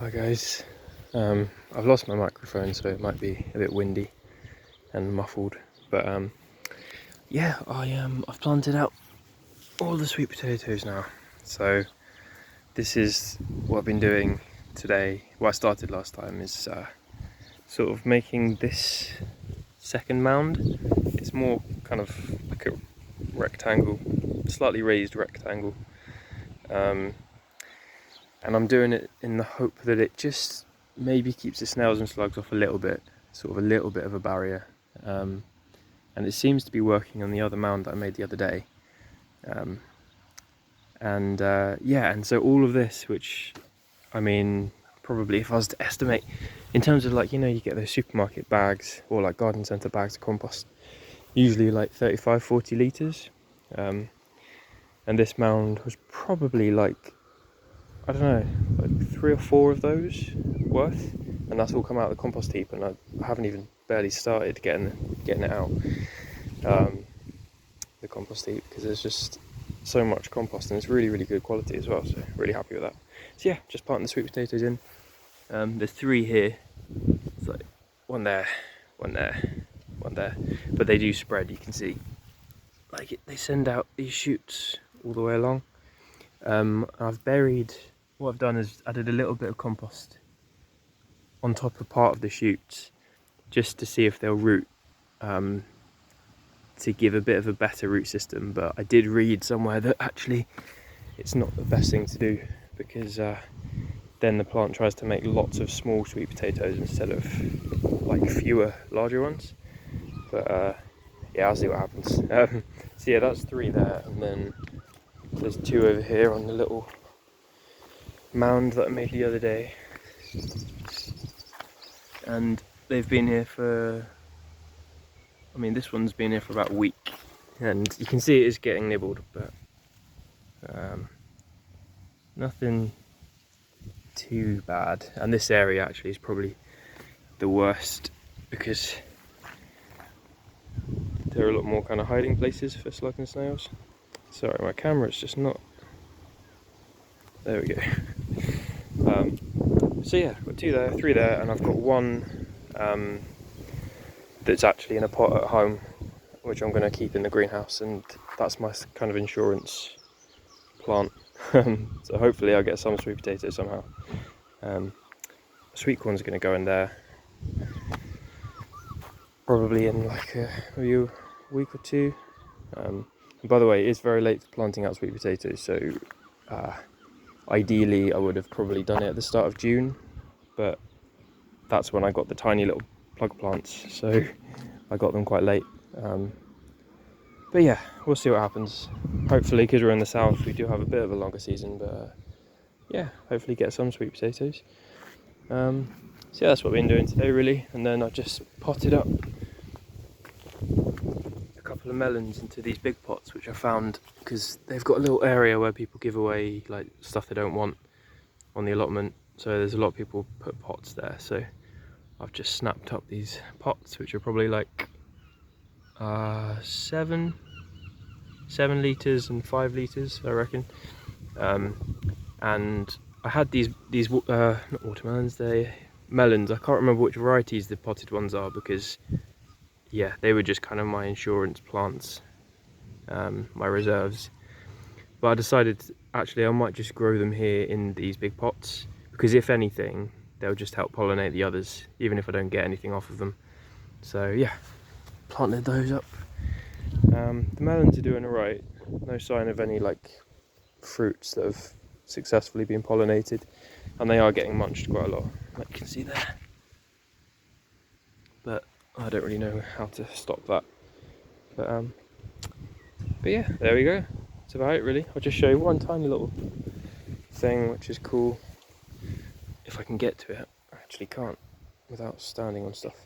Hi guys, I've lost my microphone, so it might be a bit windy and muffled, but yeah, I've planted out all the sweet potatoes now. So this is what I've been doing today. What I started last time is sort of making this second mound. It's more kind of like a rectangle, slightly raised rectangle. And I'm doing it in the hope that it just maybe keeps the snails and slugs off a little bit, sort of a little bit of a barrier. And it seems to be working on the other mound that I made the other day. Yeah, and so all of this, which, I mean, probably if I was to estimate, in terms of like, you know, you get those supermarket bags or like garden centre bags of compost, usually like 35, 40 litres. And this mound was probably like, I don't know, like 3 or 4 of those worth, and that's all come out of the compost heap, and I haven't even barely started getting it out, the compost heap, because there's just so much compost and it's really, really good quality as well, so really happy with that. So yeah, just planting the sweet potatoes in. There's 3 here, it's like one there, one there, one there, but they do spread, you can see. Like they send out these shoots all the way along. What I've done is added a little bit of compost on top of part of the shoots, just to see if they'll root, to give a bit of a better root system. But I did read somewhere that actually it's not the best thing to do, because then the plant tries to make lots of small sweet potatoes instead of like fewer larger ones. But yeah, I'll see what happens. So yeah, that's 3 there, and then there's 2 over here on the little mound that I made the other day, and they've been here for, I mean, this one's been here for about a week, and you can see it is getting nibbled, but nothing too bad. And this area actually is probably the worst, because there are a lot more kind of hiding places for slugs and snails. Sorry, my camera's just not, there we go. So yeah, I've got 2 there, 3 there, and I've got 1 that's actually in a pot at home, which I'm going to keep in the greenhouse, and that's my kind of insurance plant. So hopefully I'll get some sweet potatoes somehow. Sweet corn's going to go in there probably in like maybe a week or 2. And by the way, it's very late for planting out sweet potatoes, so ideally I would have probably done it at the start of June, but that's when I got the tiny little plug plants, so I got them quite late. But yeah, we'll see what happens. Hopefully, because we're in the south, we do have a bit of a longer season, but yeah, hopefully get some sweet potatoes. So yeah, that's what we've been doing today really. And then I just potted up a couple of melons into these big pots, which I found because they've got a little area where people give away like stuff they don't want on the allotment, so there's a lot of people put pots there. So I've just snapped up these pots, which are probably like 7 litres and 5 litres, I reckon. And I had these not watermelons, they're melons. I can't remember which varieties the potted ones are, because yeah, they were just kind of my insurance plants, my reserves. But I decided actually I might just grow them here in these big pots, because if anything they'll just help pollinate the others, even if I don't get anything off of them. So yeah, planted those up. The melons are doing alright, no sign of any like fruits that have successfully been pollinated, and they are getting munched quite a lot, like you can see there. But I don't really know how to stop that. But yeah, there we go. That's about it really. I'll just show you one tiny little thing which is cool. If I can get to it, I actually can't without standing on stuff.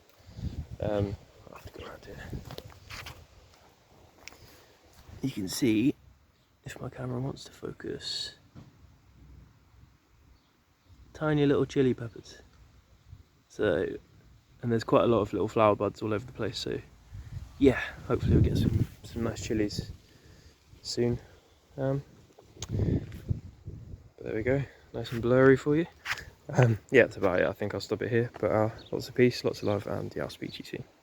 I'll have to go around here. You can see, if my camera wants to focus, tiny little chili peppers. So, and there's quite a lot of little flower buds all over the place, so yeah, hopefully we'll get some nice chilies soon. But there we go, nice and blurry for you. Yeah, that's about it. I think I'll stop it here. But lots of peace, lots of love, and yeah, I'll speak to you soon.